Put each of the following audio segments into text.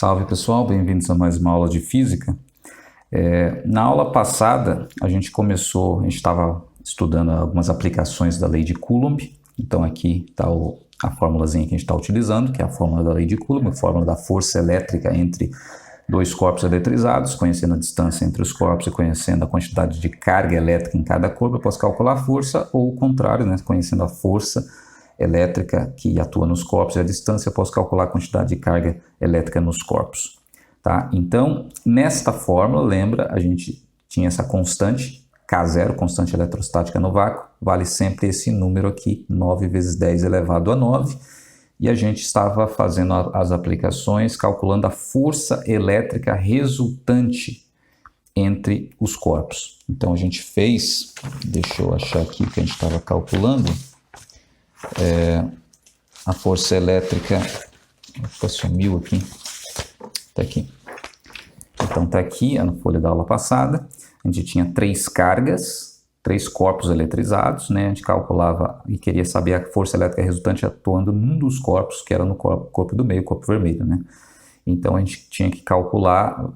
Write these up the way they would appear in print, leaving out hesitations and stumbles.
Salve pessoal, bem-vindos a mais uma aula de física. Na aula passada a gente estava estudando algumas aplicações da lei de Coulomb. Então aqui está a formulazinha que a gente está utilizando, que é a fórmula da lei de Coulomb, a fórmula da força elétrica entre dois corpos eletrizados. Conhecendo a distância entre os corpos e conhecendo a quantidade de carga elétrica em cada corpo, eu posso calcular a força, ou o contrário, né? Conhecendo a força elétrica que atua nos corpos e a distância, eu posso calcular a quantidade de carga elétrica nos corpos. Tá? Então, nesta fórmula, lembra, a gente tinha essa constante, K0, constante eletrostática no vácuo, vale sempre esse número aqui, 9 vezes 10 elevado a 9, e a gente estava fazendo as aplicações, calculando a força elétrica resultante entre os corpos. Então, a gente fez, deixa eu achar aqui o que a gente estava calculando, a força elétrica, sumiu aqui, está aqui. Então está aqui, na folha da aula passada, a gente tinha 3 cargas, 3 corpos eletrizados, né? A gente calculava e queria saber a força elétrica resultante atuando num dos corpos, que era no corpo do meio, o corpo vermelho, né? Então a gente tinha que calcular,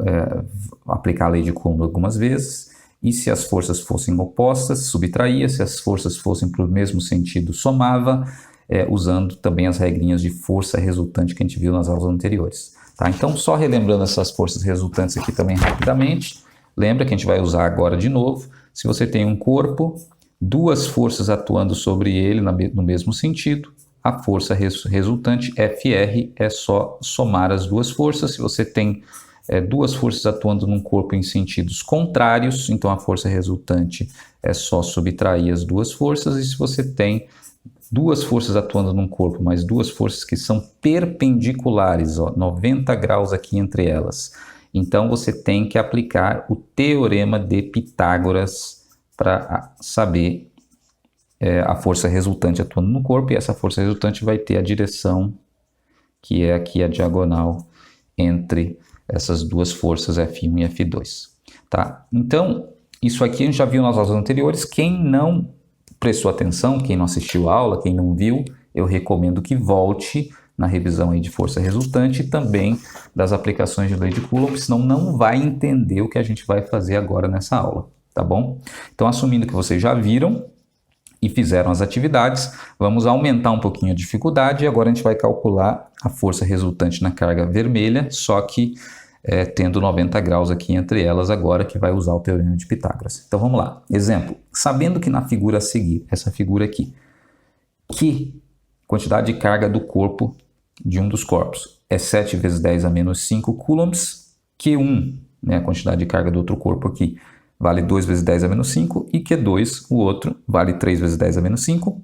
aplicar a lei de Coulomb algumas vezes, e se as forças fossem opostas, subtraía, se as forças fossem para o mesmo sentido, somava, usando também as regrinhas de força resultante que a gente viu nas aulas anteriores. Tá? Então, só relembrando essas forças resultantes aqui também rapidamente, lembra que a gente vai usar agora de novo. Se você tem um corpo, 2 forças atuando sobre ele no mesmo sentido, a força resultante, FR, é só somar as 2 forças. Se você tem 2 forças atuando num corpo em sentidos contrários, então a força resultante é só subtrair as 2 forças. E se você tem 2 forças atuando num corpo, mas 2 forças que são perpendiculares, 90 graus aqui entre elas, então você tem que aplicar o teorema de Pitágoras para saber a força resultante atuando no corpo, e essa força resultante vai ter a direção, que é aqui a diagonal entre essas 2 forças F1 e F2. Tá? Então, isso aqui a gente já viu nas aulas anteriores. Quem não prestou atenção, quem não assistiu a aula, quem não viu, eu recomendo que volte na revisão aí de força resultante e também das aplicações de lei de Coulomb, senão não vai entender o que a gente vai fazer agora nessa aula, tá bom? Então, assumindo que vocês já viram e fizeram as atividades, vamos aumentar um pouquinho a dificuldade e agora a gente vai calcular a força resultante na carga vermelha, só que tendo 90 graus aqui entre elas agora, que vai usar o teorema de Pitágoras. Então vamos lá. Exemplo, sabendo que na figura a seguir, essa figura aqui, que quantidade de carga do corpo de um dos corpos é 7 vezes 10 a menos 5 coulombs, Q1, né, a quantidade de carga do outro corpo aqui, vale 2 vezes 10 a menos 5, e Q2, o outro, vale 3 vezes 10 a menos 5.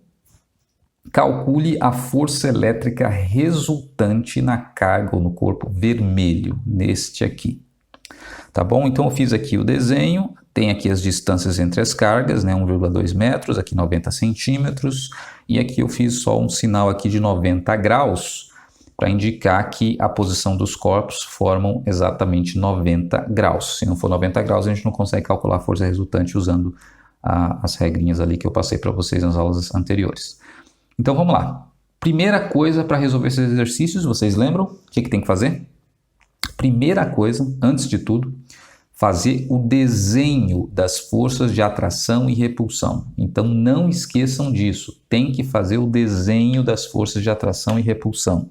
Calcule a força elétrica resultante na carga ou no corpo vermelho, neste aqui. Tá bom? Então eu fiz aqui o desenho, tem aqui as distâncias entre as cargas, né? 1,2 metros, aqui 90 centímetros, e aqui eu fiz só um sinal aqui de 90 graus, para indicar que a posição dos corpos formam exatamente 90 graus. Se não for 90 graus, a gente não consegue calcular a força resultante usando as regrinhas ali que eu passei para vocês nas aulas anteriores. Então vamos lá. Primeira coisa para resolver esses exercícios, vocês lembram? O que tem que fazer? Primeira coisa, antes de tudo, fazer o desenho das forças de atração e repulsão. Então não esqueçam disso, tem que fazer o desenho das forças de atração e repulsão.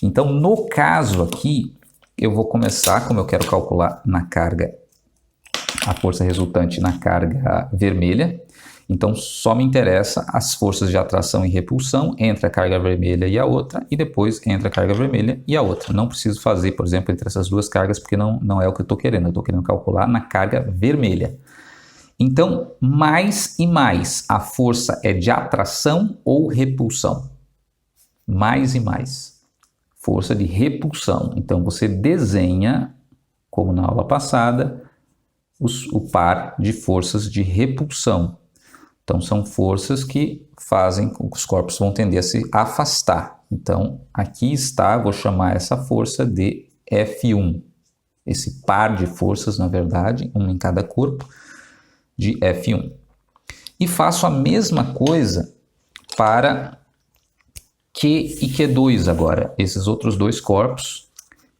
Então no caso aqui, eu vou começar, como eu quero calcular na carga, a força resultante na carga vermelha. Então, só me interessa as forças de atração e repulsão entre a carga vermelha e a outra, e depois entre a carga vermelha e a outra. Não preciso fazer, por exemplo, entre essas 2 cargas, porque não é o que eu estou querendo. Eu estou querendo calcular na carga vermelha. Então, mais e mais, a força é de atração ou repulsão? Mais e mais. Força de repulsão. Então, você desenha, como na aula passada, o par de forças de repulsão. Então, são forças que fazem com que os corpos vão tender a se afastar. Então, aqui está, vou chamar essa força de F1. Esse par de forças, na verdade, uma em cada corpo, de F1. E faço a mesma coisa para Q e Q2 agora. Esses outros 2 corpos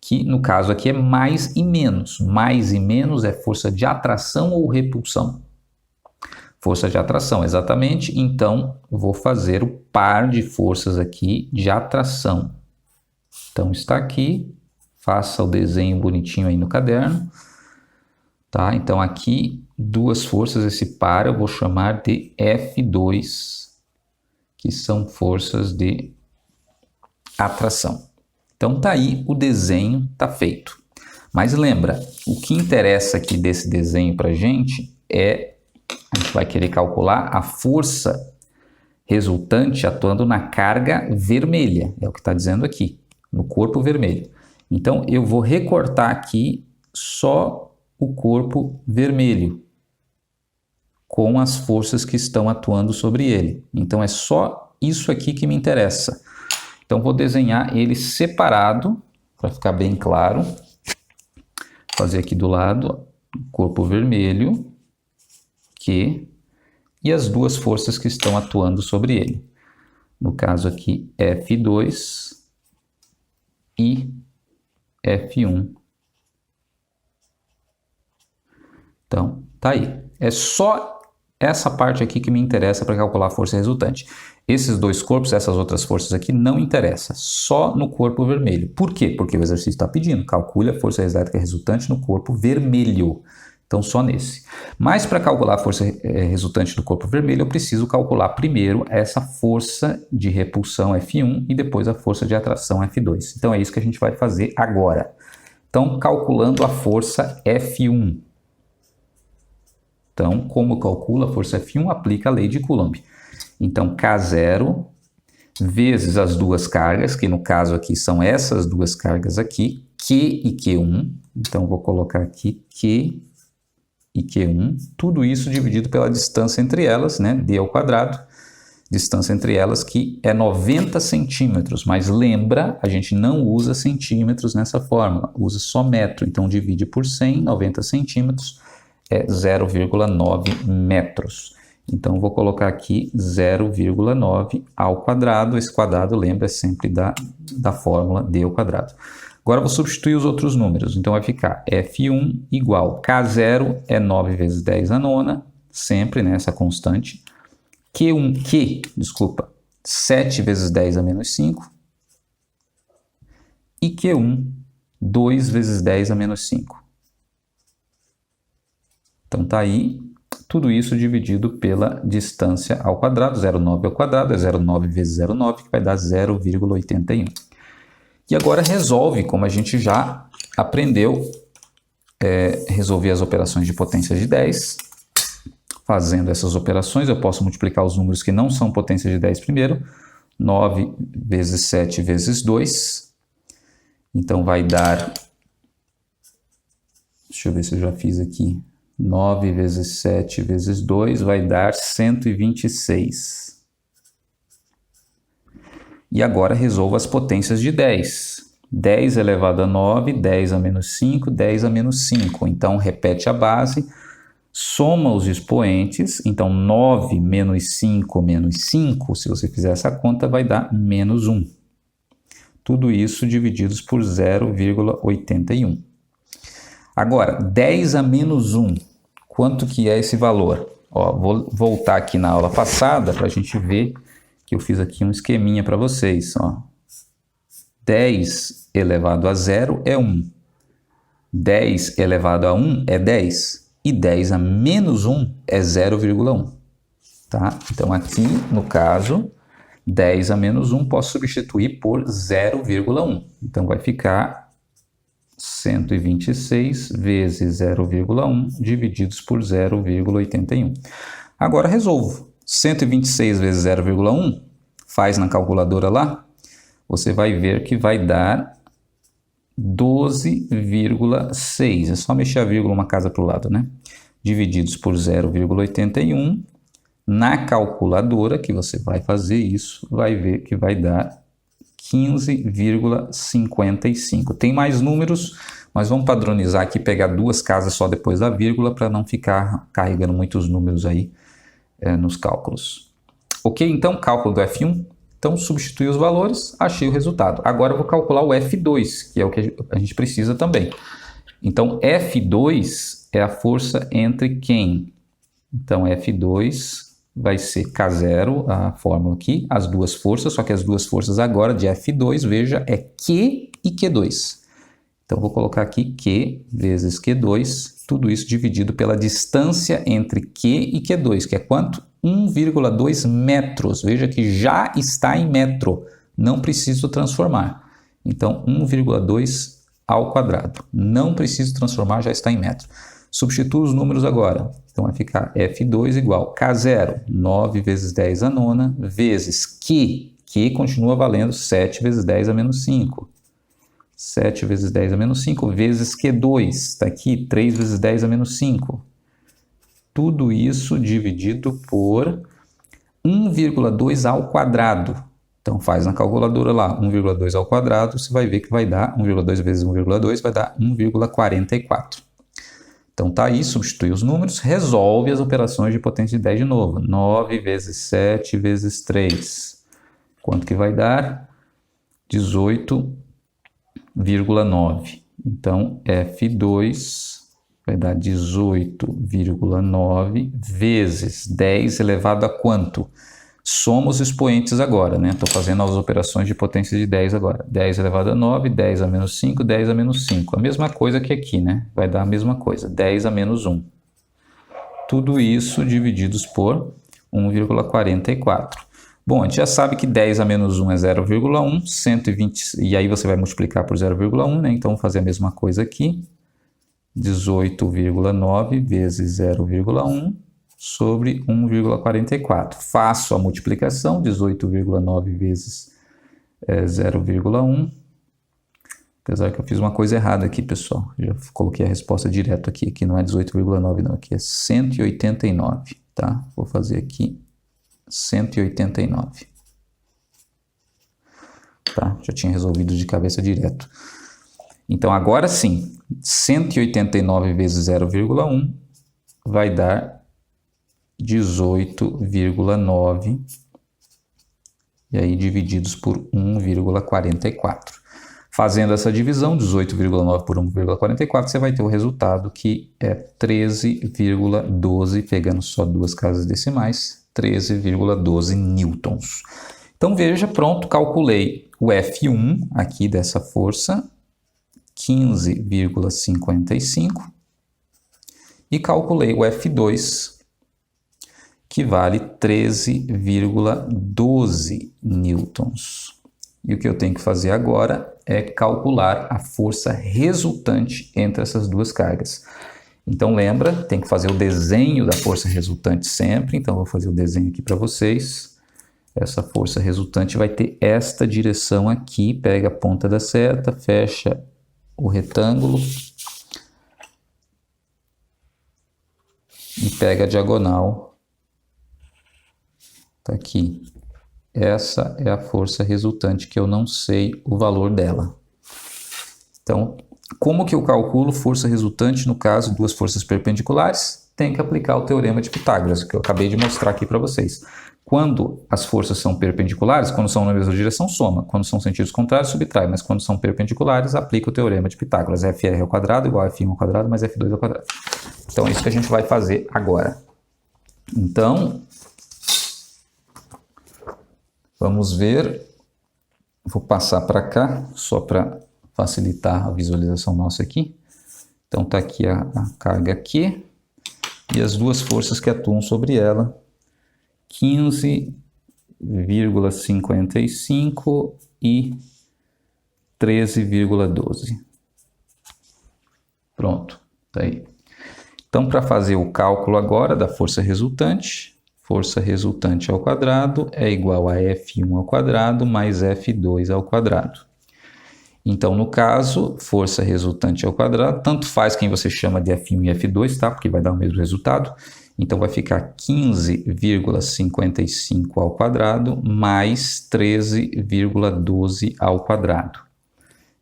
que no caso aqui é mais e menos. Mais e menos é força de atração ou repulsão? Força de atração, exatamente. Então, vou fazer o par de forças aqui de atração. Então, está aqui. Faça o desenho bonitinho aí no caderno. Tá? Então, aqui, duas forças, esse par eu vou chamar de F2, que são forças de atração. Então, tá aí, o desenho tá feito. Mas lembra, o que interessa aqui desse desenho para a gente vai querer calcular a força resultante atuando na carga vermelha, é o que está dizendo aqui, no corpo vermelho. Então, eu vou recortar aqui só o corpo vermelho, com as forças que estão atuando sobre ele. Então, é só isso aqui que me interessa. Então, vou desenhar ele separado, para ficar bem claro. Fazer aqui do lado, corpo vermelho, e as duas forças que estão atuando sobre ele. No caso aqui, F2 e F1. Então, tá aí. É só essa parte aqui que me interessa para calcular a força resultante. Esses dois corpos, essas outras forças aqui, não interessa. Só no corpo vermelho. Por quê? Porque o exercício está pedindo. Calcule a força elétrica resultante no corpo vermelho. Então, só nesse. Mas para calcular a força resultante do corpo vermelho, eu preciso calcular primeiro essa força de repulsão F1 e depois a força de atração F2. Então, é isso que a gente vai fazer agora. Então, calculando a força F1. Então, como calcula a força F1? Aplica a lei de Coulomb. Então, K0 vezes as duas cargas, que no caso aqui são essas duas cargas aqui, Q e Q1. Então, vou colocar aqui Q e Q1, tudo isso dividido pela distância entre elas, né, d ao quadrado, distância entre elas que é 90 centímetros, mas lembra, a gente não usa centímetros nessa fórmula, usa só metro, então divide por 100, 90 centímetros é 0,9 metros. Então vou colocar aqui 0,9 ao quadrado, esse quadrado lembra sempre da fórmula d ao quadrado. Agora eu vou substituir os outros números, então vai ficar F1 igual K0 é 9 vezes 10 a nona, sempre nessa constante. Q1, 7 vezes 10 a menos 5. E Q1, 2 vezes 10 a menos 5. Então tá aí, tudo isso dividido pela distância ao quadrado, 0,9 ao quadrado, é 0,9 vezes 0,9, que vai dar 0,81. E agora resolve, como a gente já aprendeu, resolver as operações de potência de 10. Fazendo essas operações, eu posso multiplicar os números que não são potência de 10 primeiro. 9 vezes 7 vezes 2. Então vai dar... Deixa eu ver se eu já fiz aqui. 9 vezes 7 vezes 2 vai dar 126. E agora resolva as potências de 10. 10 elevado a 9, 10 a menos 5, 10 a menos 5. Então, repete a base, soma os expoentes. Então, 9 menos 5 menos 5, se você fizer essa conta, vai dar menos 1. Tudo isso divididos por 0,81. Agora, 10 a menos 1, quanto que é esse valor? Ó, vou voltar aqui na aula passada para a gente ver que eu fiz aqui um esqueminha para vocês. Ó. 10 elevado a 0 é 1. 10 elevado a 1 é 10. E 10 a menos 1 é 0,1. Tá? Então, aqui, no caso, 10 a menos 1 posso substituir por 0,1. Então, vai ficar 126 vezes 0,1 divididos por 0,81. Agora, resolvo. 126 vezes 0,1, faz na calculadora lá, você vai ver que vai dar 12,6. É só mexer a vírgula uma casa para o lado, né? Divididos por 0,81. Na calculadora, que você vai fazer isso, vai ver que vai dar 15,55. Tem mais números, mas vamos padronizar aqui, pegar duas casas só depois da vírgula, para não ficar carregando muitos números aí nos cálculos. Ok? Então, cálculo do F1, Então, substituí os valores, achei o resultado. Agora eu vou calcular o F2, que é o que a gente precisa também. Então, F2 é a força entre quem? Então, F2 vai ser K0, a fórmula aqui, as duas forças, só que as duas forças agora de F2, veja, é Q e Q2. Então, vou colocar aqui Q vezes Q2, tudo isso dividido pela distância entre Q e Q2, que é quanto? 1,2 metros. Veja que já está em metro, não preciso transformar. Então, 1,2 ao quadrado. Não preciso transformar, já está em metro. Substituo os números agora. Então, vai ficar F2 igual K0, 9 vezes 10 a nona, vezes Q. Q continua valendo 7 vezes 10 a menos 5. 7 vezes 10 a menos 5, vezes Q2. Está aqui, 3 vezes 10 a menos 5. Tudo isso dividido por 1,2 ao quadrado. Então, faz na calculadora lá, 1,2 ao quadrado, você vai ver que vai dar 1,2 vezes 1,2 vai dar 1,44. Então, tá aí, substitui os números, resolve as operações de potência de 10 de novo. 9 vezes 7 vezes 3. Quanto que vai dar? 18,9. Então, F2 vai dar 18,9 vezes 10 elevado a quanto? Soma os expoentes agora, né? Estou fazendo as operações de potência de 10 agora. 10 elevado a 9, 10 a menos 5, 10 a menos 5. A mesma coisa que aqui, né? Vai dar a mesma coisa, 10 a menos 1. Tudo isso divididos por 1,44. Bom, a gente já sabe que 10 a menos 1 é 0,1, 120, e aí você vai multiplicar por 0,1, né? Então, vou fazer a mesma coisa aqui. 18,9 vezes 0,1 sobre 1,44. Faço a multiplicação, 18,9 vezes 0,1. Apesar que eu fiz uma coisa errada aqui, pessoal. Já coloquei a resposta direto aqui. Aqui não é 18,9 não, aqui é 189, tá? Vou fazer aqui 189. Tá? Já tinha resolvido de cabeça direto. Então, agora sim, 189 vezes 0,1 vai dar 18,9, e aí divididos por 1,44. Fazendo essa divisão, 18,9 por 1,44, você vai ter o resultado que é 13,12, pegando só duas casas decimais, 13,12 newtons. Então veja, pronto, calculei o F1 aqui dessa força, 15,55, e calculei o F2, que vale 13,12 newtons. E o que eu tenho que fazer agora é calcular a força resultante entre essas duas cargas. Então lembra, tem que fazer o desenho da força resultante sempre. Então vou fazer o desenho aqui para vocês. Essa força resultante vai ter esta direção aqui. Pega a ponta da seta, fecha o retângulo e pega a diagonal. Tá aqui. Essa é a força resultante que eu não sei o valor dela. Então, como que eu calculo força resultante no caso de duas forças perpendiculares? Tem que aplicar o teorema de Pitágoras, que eu acabei de mostrar aqui para vocês. Quando as forças são perpendiculares, quando são na mesma direção, soma. Quando são sentidos contrários, subtrai. Mas quando são perpendiculares, aplica o teorema de Pitágoras. FR ao quadrado igual a F1 ao quadrado mais F2 ao quadrado. Então, é isso que a gente vai fazer agora. Então, vamos ver. Vou passar para cá, só para facilitar a visualização nossa aqui. Então, está aqui a carga Q e as duas forças que atuam sobre ela. 15,55 e 13,12. Pronto, tá aí. Então, para fazer o cálculo agora da força resultante ao quadrado é igual a F1 ao quadrado mais F2 ao quadrado. Então, no caso, força resultante ao quadrado, tanto faz quem você chama de F1 e F2, tá? Porque vai dar o mesmo resultado. Então, vai ficar 15,55 ao quadrado mais 13,12 ao quadrado.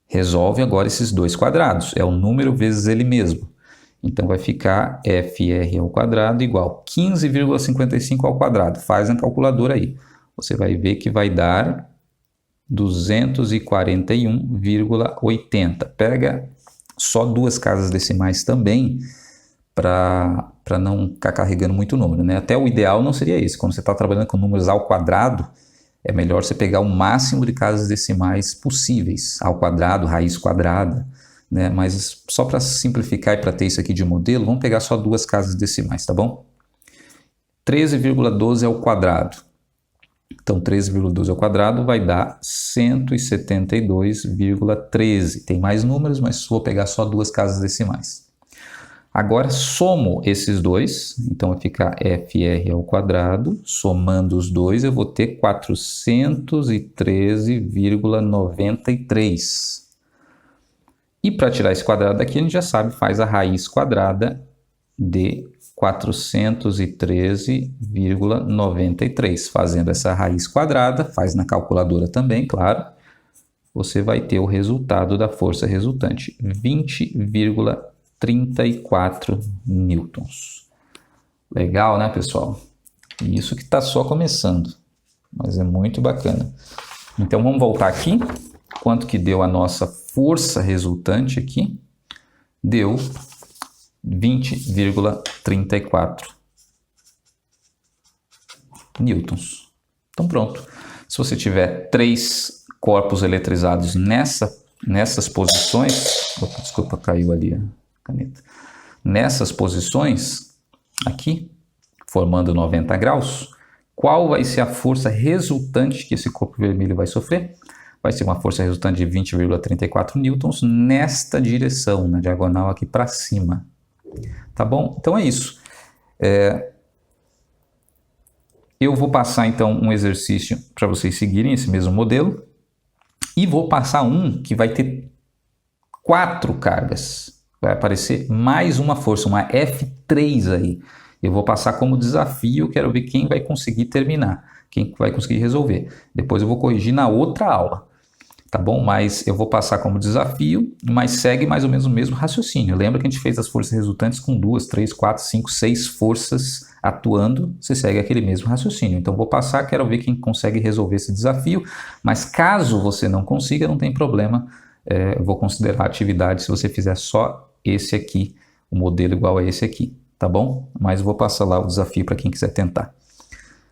Resolve agora esses dois quadrados. É o número vezes ele mesmo. Então, vai ficar FR ao quadrado igual 15,55 ao quadrado. Faz na calculadora aí. você vai ver que vai dar 241,80. Pega só duas casas decimais também, para não ficar carregando muito número, né? Até o ideal não seria isso. Quando você está trabalhando com números ao quadrado, é melhor você pegar o máximo de casas decimais possíveis, ao quadrado, raiz quadrada, né? Mas só para simplificar e para ter isso aqui de modelo, vamos pegar só duas casas decimais, tá bom? 13,12 ao quadrado. Então, 13,12 ao quadrado vai dar 172,13. Tem mais números, mas vou pegar só duas casas decimais. Agora, somo esses dois. Então, vai ficar FR ao quadrado. Somando os dois, eu vou ter 413,93. E para tirar esse quadrado daqui, a gente já sabe, faz a raiz quadrada de 413,93. Fazendo essa raiz quadrada, faz na calculadora também, claro, você vai ter o resultado da força resultante, 20,34 newtons. Legal, né, pessoal? E isso que está só começando, mas é muito bacana. Então, vamos voltar aqui. Quanto que deu a nossa força resultante aqui? Deu 20,34 newtons. Então pronto. Se você tiver 3 corpos eletrizados nessas posições, opa, desculpa, caiu ali a caneta. Nessas posições aqui, formando 90 graus, qual vai ser a força resultante que esse corpo vermelho vai sofrer? Vai ser uma força resultante de 20,34 newtons nesta direção, na diagonal aqui para cima. Tá bom? Então é isso. Eu vou passar então um exercício para vocês seguirem esse mesmo modelo e vou passar um que vai ter 4 cargas. Vai aparecer mais uma força, uma F3 aí. Eu vou passar como desafio, quero ver quem vai conseguir terminar, quem vai conseguir resolver. Depois eu vou corrigir na outra aula. Tá bom? Mas eu vou passar como desafio, mas segue mais ou menos o mesmo raciocínio. Lembra que a gente fez as forças resultantes com 2, 3, 4, 5, 6 forças atuando, você segue aquele mesmo raciocínio. Então vou passar, quero ver quem consegue resolver esse desafio, mas caso você não consiga, não tem problema, eu vou considerar a atividade se você fizer só esse aqui, o modelo igual a esse aqui, tá bom? Mas vou passar lá o desafio para quem quiser tentar.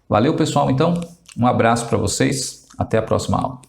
Valeu, pessoal, então, um abraço para vocês, até a próxima aula.